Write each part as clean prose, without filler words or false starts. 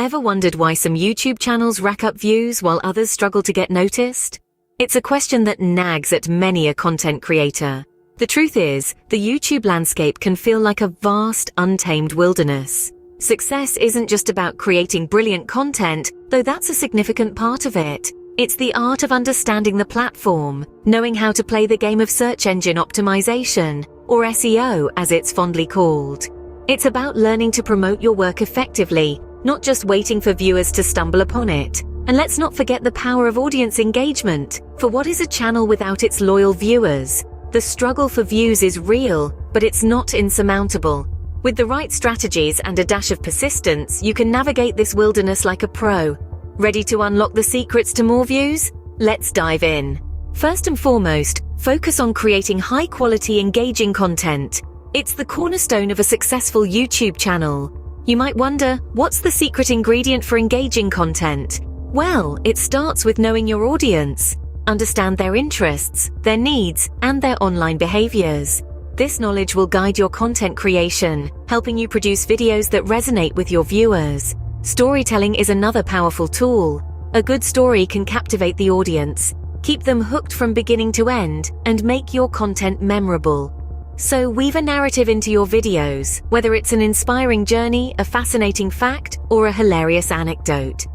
Ever wondered why some YouTube channels rack up views while others struggle to get noticed? It's a question that nags at many a content creator. The truth is, the YouTube landscape can feel like a vast, untamed wilderness. Success isn't just about creating brilliant content, though that's a significant part of it. It's the art of understanding the platform, knowing how to play the game of search engine optimization, or SEO as it's fondly called. It's about learning to promote your work effectively, not just waiting for viewers to stumble upon it. And let's not forget the power of audience engagement. For what is a channel without its loyal viewers? The struggle for views is real, but it's not insurmountable. With the right strategies and a dash of persistence, you can navigate this wilderness like a pro. Ready to unlock the secrets to more views? Let's dive in. First and foremost, focus on creating high-quality, engaging content. It's the cornerstone of a successful YouTube channel. You might wonder, what's the secret ingredient for engaging content? Well, it starts with knowing your audience. Understand their interests, their needs, and their online behaviors. This knowledge will guide your content creation, helping you produce videos that resonate with your viewers. Storytelling is another powerful tool. A good story can captivate the audience, keep them hooked from beginning to end, and make your content memorable. So weave a narrative into your videos, whether it's an inspiring journey, a fascinating fact, or a hilarious anecdote.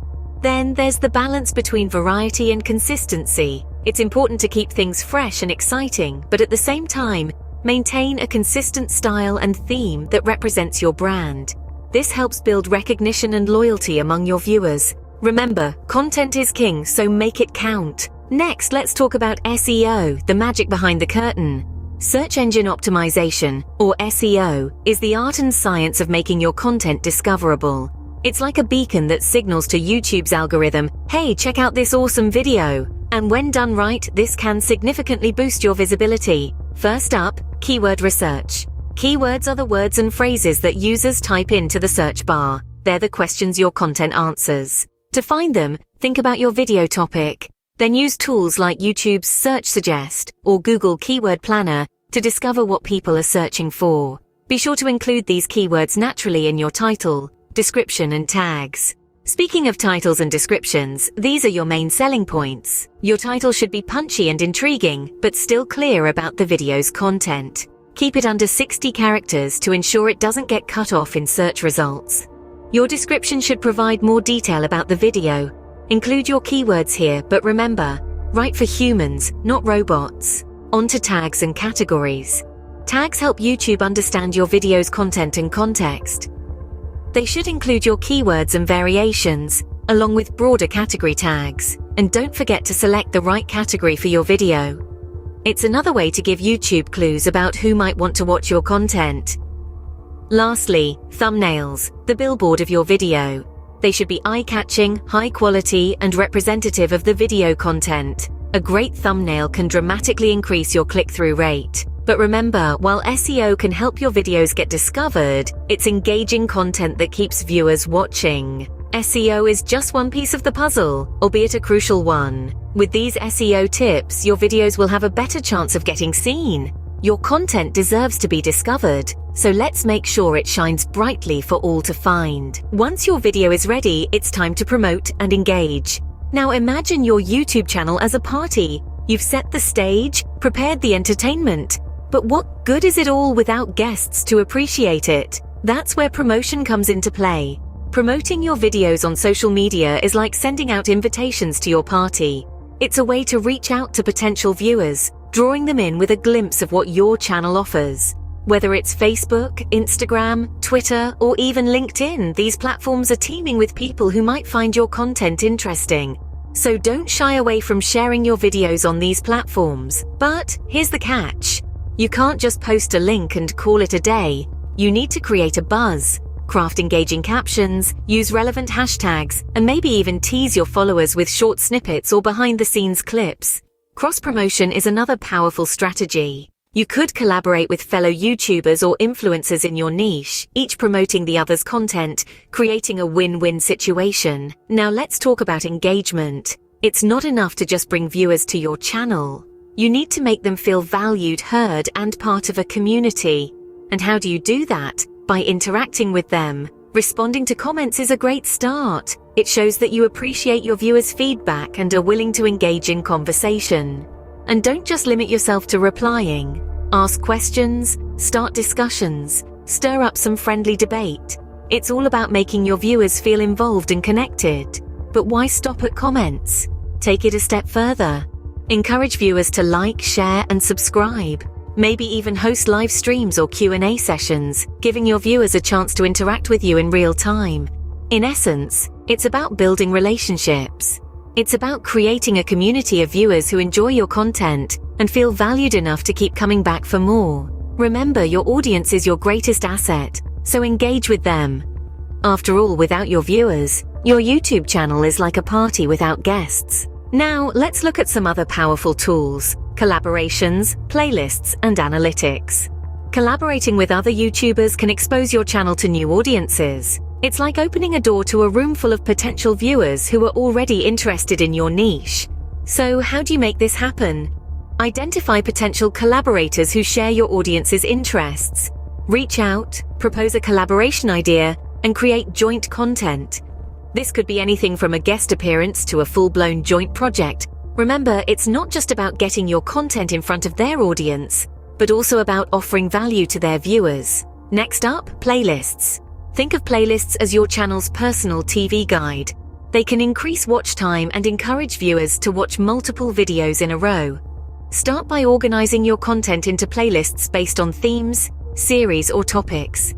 Then there's the balance between variety and consistency. It's important to keep things fresh and exciting, but at the same time, maintain a consistent style and theme that represents your brand. This helps build recognition and loyalty among your viewers. Remember, content is king, so make it count. Next, let's talk about SEO, the magic behind the curtain. Search engine optimization, or SEO, is the art and science of making your content discoverable. It's like a beacon that signals to YouTube's algorithm, hey, check out this awesome video. And when done right, this can significantly boost your visibility. First up, keyword research. Keywords are the words and phrases that users type into the search bar. They're the questions your content answers. To find them, think about your video topic. Then use tools like YouTube's Search Suggest or Google Keyword Planner to discover what people are searching for. Be sure to include these keywords naturally in your title, description, and tags. Speaking of titles and descriptions, these are your main selling points. Your title should be punchy and intriguing, but still clear about the video's content. Keep it under 60 characters to ensure it doesn't get cut off in search results. Your description should provide more detail about the video. Include your keywords here, but remember, write for humans, not robots. On to tags and categories. Tags help YouTube understand your video's content and context. They should include your keywords and variations, along with broader category tags. And don't forget to select the right category for your video. It's another way to give YouTube clues about who might want to watch your content. Lastly, thumbnails, the billboard of your video. They should be eye-catching, high-quality, and representative of the video content. A great thumbnail can dramatically increase your click-through rate. But remember, while SEO can help your videos get discovered, it's engaging content that keeps viewers watching. SEO is just one piece of the puzzle, albeit a crucial one. With these SEO tips, your videos will have a better chance of getting seen. Your content deserves to be discovered, so let's make sure it shines brightly for all to find. Once your video is ready, it's time to promote and engage. Now imagine your YouTube channel as a party. You've set the stage, prepared the entertainment. But what good is it all without guests to appreciate it? That's where promotion comes into play. Promoting your videos on social media is like sending out invitations to your party. It's a way to reach out to potential viewers, drawing them in with a glimpse of what your channel offers. Whether it's Facebook, Instagram, Twitter, or even LinkedIn, these platforms are teeming with people who might find your content interesting. So don't shy away from sharing your videos on these platforms. But here's the catch. You can't just post a link and call it a day. You need to create a buzz, craft engaging captions, use relevant hashtags, and maybe even tease your followers with short snippets or behind-the-scenes clips. Cross-promotion is another powerful strategy. You could collaborate with fellow YouTubers or influencers in your niche, each promoting the other's content, creating a win-win situation. Now let's talk about engagement. It's not enough to just bring viewers to your channel. You need to make them feel valued, heard, and part of a community. And how do you do that? By interacting with them, Responding to comments is a great start. It shows that you appreciate your viewers' feedback and are willing to engage in conversation. And don't just limit yourself to replying. Ask questions, start discussions, stir up some friendly debate. It's all about making your viewers feel involved and connected. But why stop at comments? Take it a step further. Encourage viewers to like, share, and subscribe. Maybe even host live streams or Q&A sessions, giving your viewers a chance to interact with you in real time. In essence, it's about building relationships. It's about creating a community of viewers who enjoy your content and feel valued enough to keep coming back for more. Remember, your audience is your greatest asset, so engage with them. After all, without your viewers, your YouTube channel is like a party without guests. Now, let's look at some other powerful tools: collaborations, playlists, and analytics. Collaborating with other YouTubers can expose your channel to new audiences. It's like opening a door to a room full of potential viewers who are already interested in your niche. So, how do you make this happen? Identify potential collaborators who share your audience's interests. Reach out, propose a collaboration idea, and create joint content. This could be anything from a guest appearance to a full-blown joint project. Remember, it's not just about getting your content in front of their audience, but also about offering value to their viewers. Next up, playlists. Think of playlists as your channel's personal TV guide. They can increase watch time and encourage viewers to watch multiple videos in a row. Start by organizing your content into playlists based on themes, series, or topics.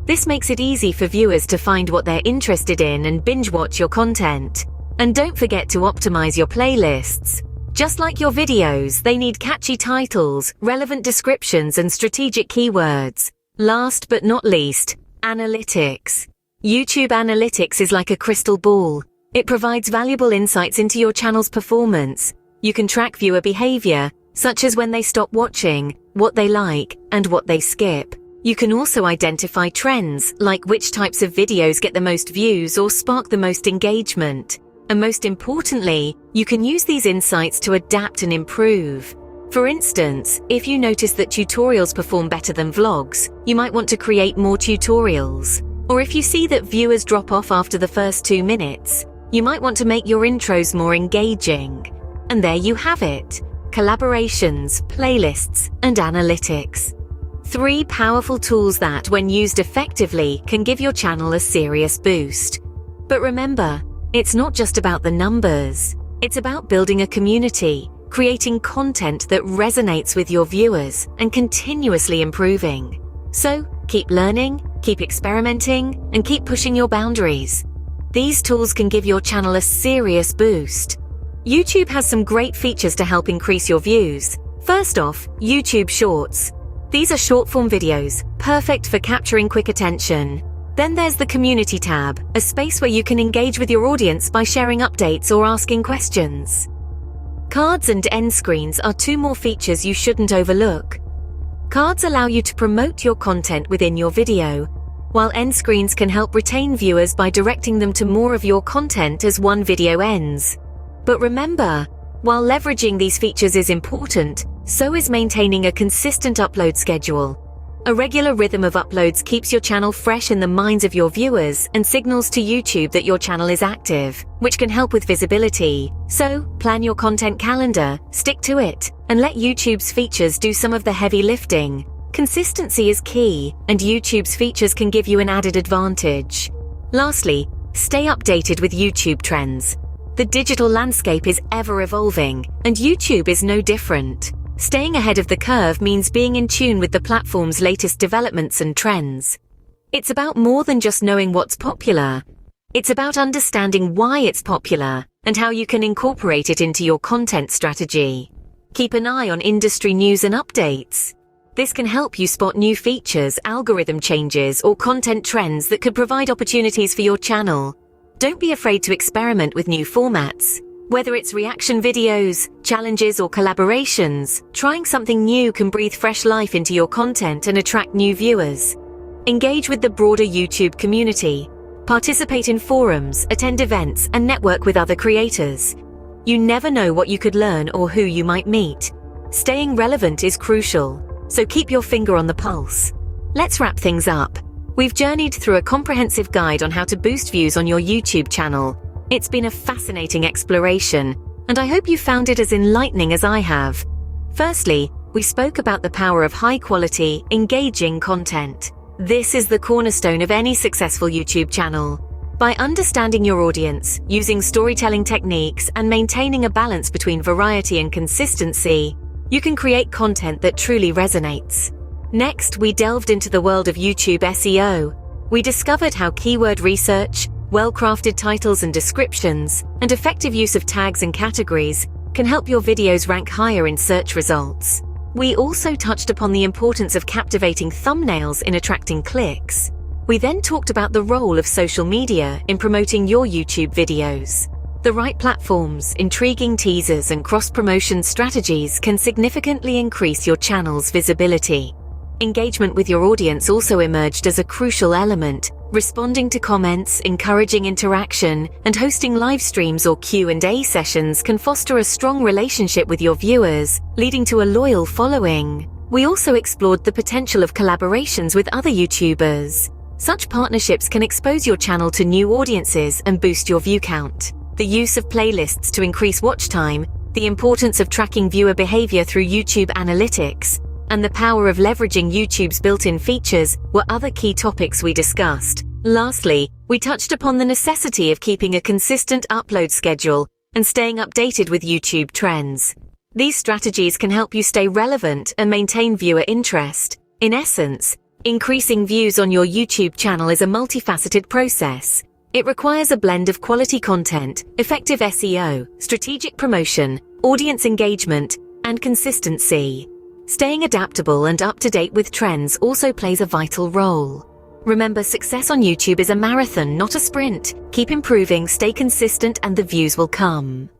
This makes it easy for viewers to find what they're interested in and binge watch your content. And don't forget to optimize your playlists. Just like your videos, they need catchy titles, relevant descriptions, and strategic keywords. Last but not least, analytics. YouTube Analytics is like a crystal ball. It provides valuable insights into your channel's performance. You can track viewer behavior, such as when they stop watching, what they like, and what they skip. You can also identify trends, like which types of videos get the most views or spark the most engagement. And most importantly, you can use these insights to adapt and improve. For instance, if you notice that tutorials perform better than vlogs, you might want to create more tutorials. Or if you see that viewers drop off after the first 2 minutes, you might want to make your intros more engaging. And there you have it: collaborations, playlists, and analytics. 3 powerful tools that, when used effectively, can give your channel a serious boost. But remember, it's not just about the numbers. It's about building a community, creating content that resonates with your viewers, and continuously improving. So, keep learning, keep experimenting, and keep pushing your boundaries. These tools can give your channel a serious boost. YouTube has some great features to help increase your views. First off, YouTube Shorts. These are short-form videos, perfect for capturing quick attention. Then there's the Community tab, a space where you can engage with your audience by sharing updates or asking questions. Cards and end screens are 2 more features you shouldn't overlook. Cards allow you to promote your content within your video, while end screens can help retain viewers by directing them to more of your content as one video ends. But remember, while leveraging these features is important, so is maintaining a consistent upload schedule. A regular rhythm of uploads keeps your channel fresh in the minds of your viewers and signals to YouTube that your channel is active, which can help with visibility. So, plan your content calendar, stick to it, and let YouTube's features do some of the heavy lifting. Consistency is key, and YouTube's features can give you an added advantage. Lastly, stay updated with YouTube trends. The digital landscape is ever evolving, and YouTube is no different. Staying ahead of the curve means being in tune with the platform's latest developments and trends. It's about more than just knowing what's popular. It's about understanding why it's popular and how you can incorporate it into your content strategy. Keep an eye on industry news and updates. This can help you spot new features, algorithm changes, or content trends that could provide opportunities for your channel. Don't be afraid to experiment with new formats. Whether it's reaction videos, challenges, or collaborations, trying something new can breathe fresh life into your content and attract new viewers. Engage with the broader YouTube community. Participate in forums, attend events, and network with other creators. You never know what you could learn or who you might meet. Staying relevant is crucial, so keep your finger on the pulse. Let's wrap things up. We've journeyed through a comprehensive guide on how to boost views on your YouTube channel. It's been a fascinating exploration, and I hope you found it as enlightening as I have. Firstly, we spoke about the power of high-quality, engaging content. This is the cornerstone of any successful YouTube channel. By understanding your audience, using storytelling techniques, and maintaining a balance between variety and consistency, you can create content that truly resonates. Next, we delved into the world of YouTube SEO. We discovered how keyword research, well-crafted titles and descriptions, and effective use of tags and categories can help your videos rank higher in search results. We also touched upon the importance of captivating thumbnails in attracting clicks. We then talked about the role of social media in promoting your YouTube videos. The right platforms, intriguing teasers, and cross-promotion strategies can significantly increase your channel's visibility. Engagement with your audience also emerged as a crucial element. Responding to comments, encouraging interaction, and hosting live streams or Q&A sessions can foster a strong relationship with your viewers, leading to a loyal following. We also explored the potential of collaborations with other YouTubers. Such partnerships can expose your channel to new audiences and boost your view count. The use of playlists to increase watch time, the importance of tracking viewer behavior through YouTube analytics, and the power of leveraging YouTube's built-in features were other key topics we discussed. Lastly, we touched upon the necessity of keeping a consistent upload schedule and staying updated with YouTube trends. These strategies can help you stay relevant and maintain viewer interest. In essence, increasing views on your YouTube channel is a multifaceted process. It requires a blend of quality content, effective SEO, strategic promotion, audience engagement, and consistency. Staying adaptable and up-to-date with trends also plays a vital role. Remember, success on YouTube is a marathon, not a sprint. Keep improving, stay consistent, and the views will come.